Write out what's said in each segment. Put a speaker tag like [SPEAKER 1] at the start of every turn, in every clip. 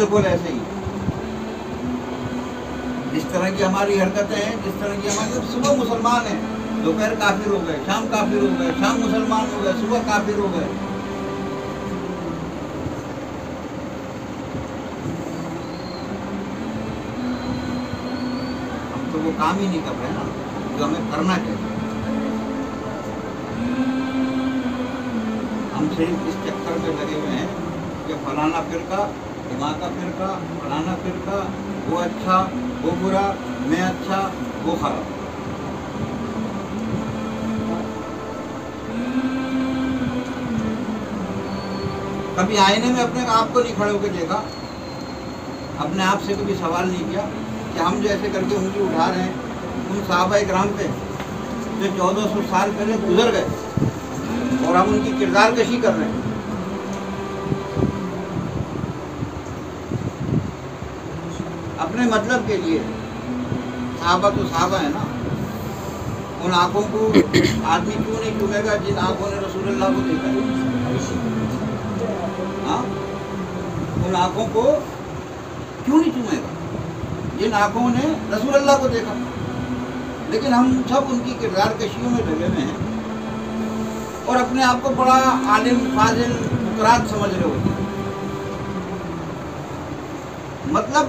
[SPEAKER 1] बिल्कुल ऐसे ही। जिस तरह की हमारी हरकतें हैं, जिस तरह की हमारी, सुबह मुसलमान हैं, दोपहर काफिर हो गए, शाम काफिर हो गए, शाम मुसलमान हो गए, सुबह काफिर हो गए। हम तो वो काम ही नहीं कर रहे ना जो हमें करना चाहिए। हम सिर्फ इस चक्कर में लगे हुए हैं कि फलाना फिरका, धमाका फिरका, फलाना फिरका, वो अच्छा, वो बुरा, मैं अच्छा, वो खराब। कभी आईने में अपने आप को नहीं खड़े होकर देखा, अपने आप से कभी सवाल नहीं किया कि हम जो ऐसे करके उंगली उठा रहे हैं उन सहाबाए किराम पे जो 1400 साल पहले गुजर गए और हम उनकी किरदार कशी कर रहे हैं। अपने मतलब के लिए। सहाबा तो सहाबा है ना। उन आंखों को आदमी क्यों नहीं चूमेगा जिन आंखों ने रसूलुल्लाह को देखा है? हाँ? उन आंखों को क्यों नहीं चूमेगा जिन आंखों ने रसूलुल्लाह को देखा? लेकिन हम सब उनकी किरदार कशियों में लगे हुए हैं और अपने आप को बड़ा आलिम, फाजिल, मुकरात समझ रहे होते हैं। मतलब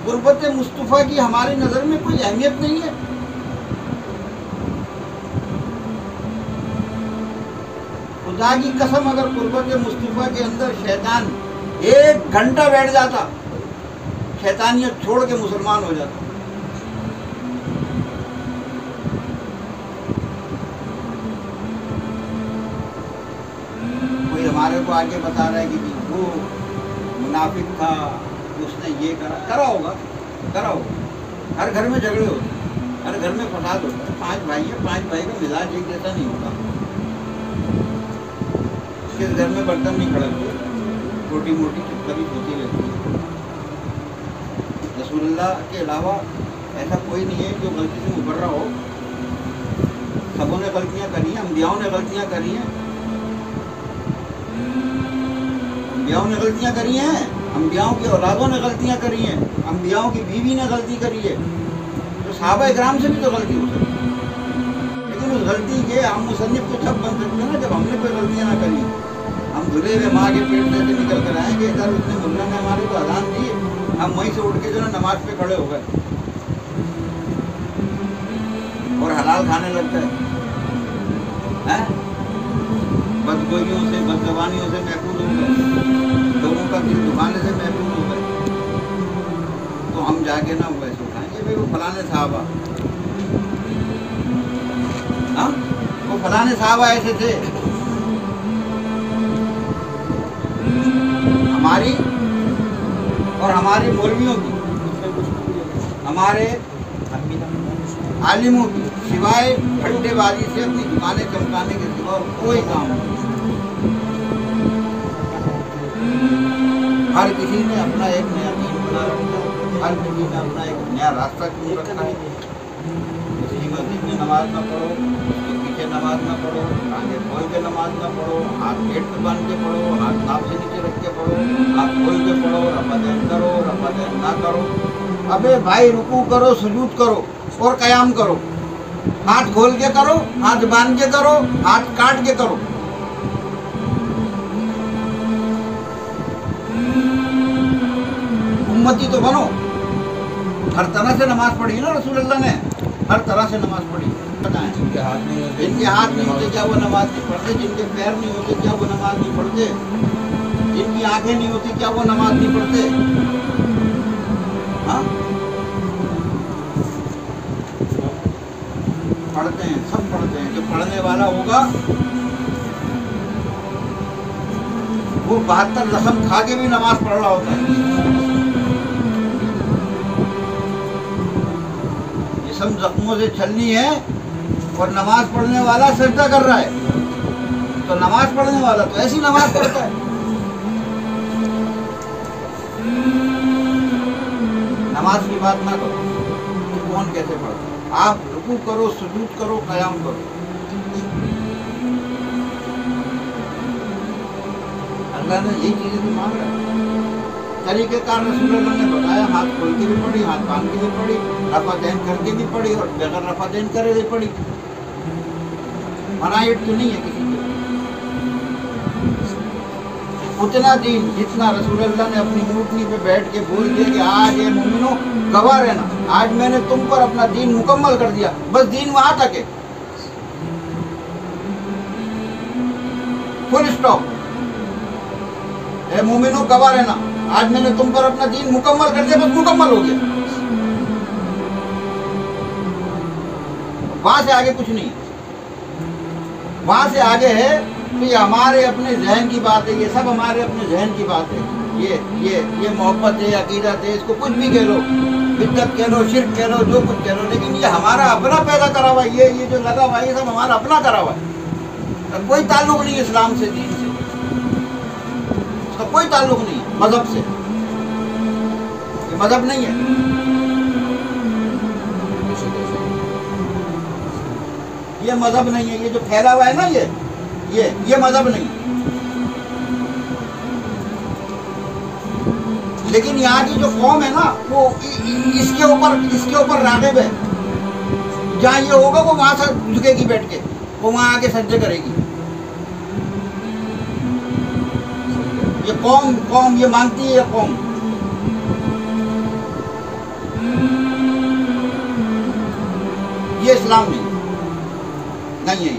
[SPEAKER 1] गुरबत मुस्तफ़ा की हमारी नज़र में कोई अहमियत नहीं है। खुदा की कसम, अगर गुरबत मुस्तफ़ा के अंदर शैतान 1 घंटा बैठ जाता, शैतानियत छोड़ के मुसलमान हो जाता। कोई हमारे को आगे बता रहा है कि वो मुनाफिक था, उसने ये करा होगा। हर घर में झगड़े होते हैं, हर घर में फसाद होता है। 5 भाई है, 5 भाई का मिजाज एक जैसा नहीं होता। किस घर में बर्तन नहीं खड़कते, छोटी मोटी चुपचापी होती रहती है। रसूलुल्लाह के अलावा ऐसा कोई नहीं है जो गलती से उभर रहा हो। सबों ने गलतियां करी हैं, अंबियाओं ने गलतियां करी हैं, अंबियाओं ने गलतियां करी हैं, अंबियाओं की औलादों ने गलतियां करी हैं, अंबियाओं की बीवी ने गलती करी है। तो सहाबा इकराम से भी तो गलती हो सकती है। लेकिन उस गलती के हम मुसन्निफ तो तब बन सकते हैं ना जब हमने कोई गलतियां ना करी। हम धुले हुए माँ के पेट से निकल कर आएंगे, इधर उसने मुल्ला ने हमारे को अजान दी, हम वहीं से उठ के जो है नमाज पे खड़े हो गए और हलाल खाने लग गए हैं। बदगोइयों से, बदजबानियों से महफूज हो गए, लोगों का दिल दुखाने से महफूज हो गए। तो हम जाके ना वैसे उठाएंगे भाई वो फलाने साहबा, हाँ वो फलाने साहबा ऐसे थे। हमारी और हमारे मौलवियों की, हमारे आलिमों की सिवाय फट्टेबाजी से अपनी दुकानें चमकाने के सिवा कोई काम नहीं। हर किसी ने अपना एक नया दीन बना रखा है, हर किसी ने अपना एक नया रास्ता चुन रखा है। किसी मस्जिद में नमाज ना पढ़ो, उसके पीछे नमाज ना पढ़ो, आगे खोल के नमाज ना पढ़ो, हाथ पेट पे बांध के पढ़ो, हाथ नाप से नीचे रख के पढ़ो, हाथ खोल के पढ़ो, रफ़ा-दहन करो, रफ़ा-दहन ना करो। अबे भाई रुकू करो, सुजूद करो और क़याम करो। हाथ खोल के करो, हाथ बांध के करो, हाथ काट के करो। उम्मती तो बनो। हर तरह से नमाज पढ़ी ना रसूलुल्लाह ने, हर तरह से नमाज पढ़ी। बताएं जिनके हाथ नहीं होते क्या वो नमाज नहीं पढ़ते? जिनके पैर नहीं होते क्या वो नमाज नहीं पढ़ते? जिनकी आंखें नहीं होती क्या वो नमाज नहीं पढ़ते? हाँ पढ़ते हैं, सब पढ़ते हैं। जो पढ़ने वाला होगा वो 72 जख्म खा के भी नमाज पढ़ रहा होता है। जिस्म जख्मों से छलनी है और नमाज पढ़ने वाला सजदा कर रहा है। तो नमाज पढ़ने वाला तो ऐसी नमाज पढ़ता है। नमाज की बात ना करो, कौन कैसे पढ़ता है? आप रुकू करो, सुजूद करो, क़याम करो। अल्लाह ने यही चीजें तो मांग रहा है। طریقہ کار رسول اللہ نے بتایا، ہاتھ کھول کے بھی پڑھی، ہاتھ باندھ کے بھی پڑھی، رفع دین کر کے بھی پڑھی اور بغیر رفع دین کرے بھی پڑھی. مناعت تو نہیں ہے کسی کو. اتنا دین جتنا رسول اللہ نے اپنی اونٹنی پہ بیٹھ کے بول دیا کہ آج یہ مومنوں گواہ رہنا، آج میں نے تم پر اپنا دین مکمل کر دیا، بس دین وہاں تک ہے، فل اسٹاپ. اے مومنوں گواہ رہنا، آج میں نے تم پر اپنا دین مکمل کر دیا، بس مکمل ہو گیا. وہاں سے آگے کچھ نہیں. وہاں سے آگے ہے تو یہ ہمارے اپنے ذہن کی بات ہے، یہ سب ہمارے اپنے ذہن کی بات ہے. یہ محبت ہے، عقیدت ہے، اس کو کچھ بھی کہہ لو، بدعت کہہ لو، شرک کہہ لو، جو کچھ کہہ لو، لیکن یہ ہمارا اپنا پیدا کرا ہوا ہے. یہ جو لگا ہوا ہے یہ سب ہمارا اپنا کرا ہوا ہے. کوئی تعلق نہیں اسلام سے، دین سے، اس کا کوئی تعلق نہیں ہے مذہب سے. یہ مذہب نہیں ہے، یہ مذہب نہیں ہے. یہ جو پھیلا ہوا ہے نا یہ مذہب نہیں. لیکن یہاں کی جو قوم ہے نا وہ اس کے اوپر راغب ہے. جہاں یہ ہوگا وہ وہاں سے جھکے گی بیٹھ کے، وہ وہاں آ کے سجدے کرے گی. یہ قوم یہ مانگتی ہے، یہ قوم. یہ اسلام نہیں ہے. یہ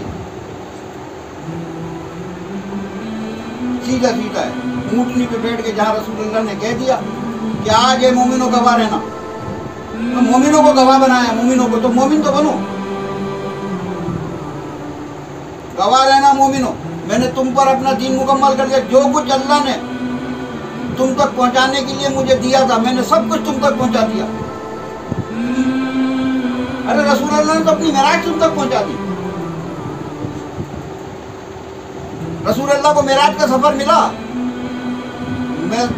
[SPEAKER 1] سیدھا سیدھا ہے. اونٹنی پہ بیٹھ کے جہاں رسول اللہ نے کہہ دیا کہ آج یہ مومنوں گواہ رہنا، مومنوں کو گواہ بنایا. مومنوں کو تو مومن تو بنو، گواہ رہنا مومنوں، میں نے تم پر اپنا دین مکمل کر دیا. جو کچھ اللہ نے تم تک پہنچانے کے لیے مجھے دیا تھا میں نے سب کچھ تم تک پہنچا دیا. ارے رسول اللہ نے تو اپنی معراج تم تک پہنچا دی. رسول اللہ کو معراج کا سفر ملا،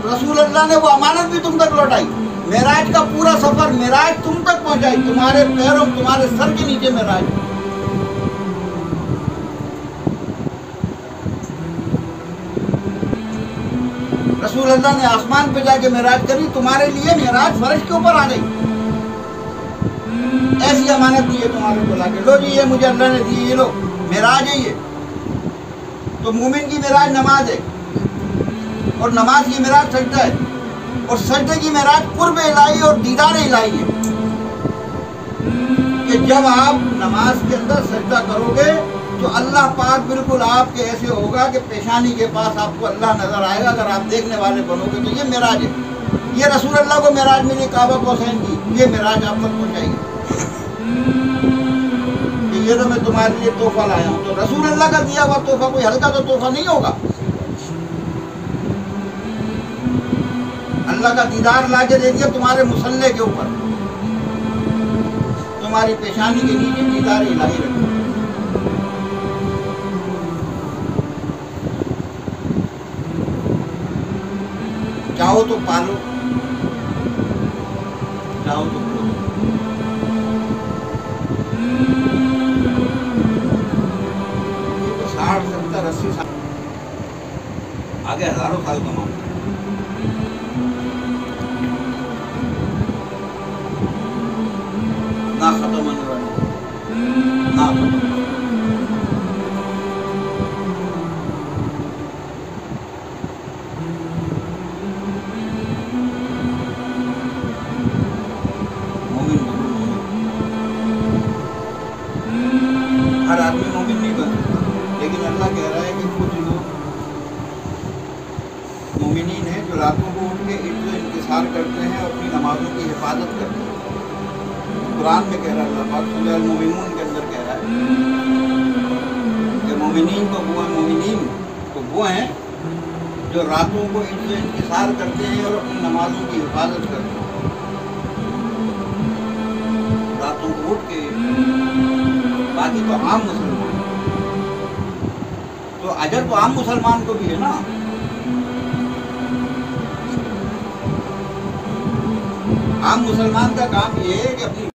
[SPEAKER 1] رسول اللہ نے وہ امانت بھی تم تک لوٹائی. معراج کا پورا سفر معراج تم تک پہنچائی، تمہارے پیروں تمہارے سر کے نیچے معراج. رسول اللہ نے آسمان پہ جا کے معراج کری، تمہارے لیے معراج فرش کے اوپر آ گئی. ایسی امانت دی ہے تمہارے کو لا کے، لو جی یہ مجھے اللہ نے دی، یہ لو معراج ہے. یہ تو مومن کی معراج نماز ہے، اور نماز کی معراج سجدہ ہے، اور سجدے کی معراج قرب الہی اور دیدار الہی ہے. کہ جب آپ نماز کے اندر سجدہ کرو گے تو اللہ پاک بالکل آپ کے ایسے ہوگا کہ پیشانی کے پاس آپ کو اللہ نظر آئے گا. اگر آپ دیکھنے والے بنو گے تو یہ معراج ہے. یہ رسول اللہ کو معراج ملی کعبہ قوسین کی، یہ معراج آپ تک پہنچائے گی. یہ تو میں تمہارے لیے تحفہ لایا ہوں. تو رسول اللہ کا دیا ہوا تحفہ کوئی ہلکا تو تحفہ نہیں ہوگا. اللہ کا دیدار لا کے دے دیا تمہارے مصلے کے اوپر، تمہاری پیشانی کے نیچے دیدار الہی رکھا. چاہو تو پالو، چاہو تو 60 70 80 سال آگے ہزاروں سال کماؤ. نہ ختم ہونے والی، نہ ختم. ہر آدمی مومن نہیں بن سکتا، لیکن اللہ کہہ رہا ہے کہ کچھ لوگ مومنین ہیں جو راتوں کو اٹھ کے عز و انکسار کرتے ہیں، اپنی نمازوں کی حفاظت کرتے ہیں. قرآن میں کہہ رہا ہے اللہ پاک سورہ المومنون کے اندر کہہ رہا ہے کہ مومنین تو وہ ہیں جو راتوں کو عز و انکسار کرتے ہیں اور اپنی نمازوں کی حفاظت کرتے ہیں. راتوں کو اٹھ کے، باقی تو عام مسلمان، تو اجر تو عام مسلمان کو بھی ہے نا. عام مسلمان کا کام یہ ہے کہ اپنی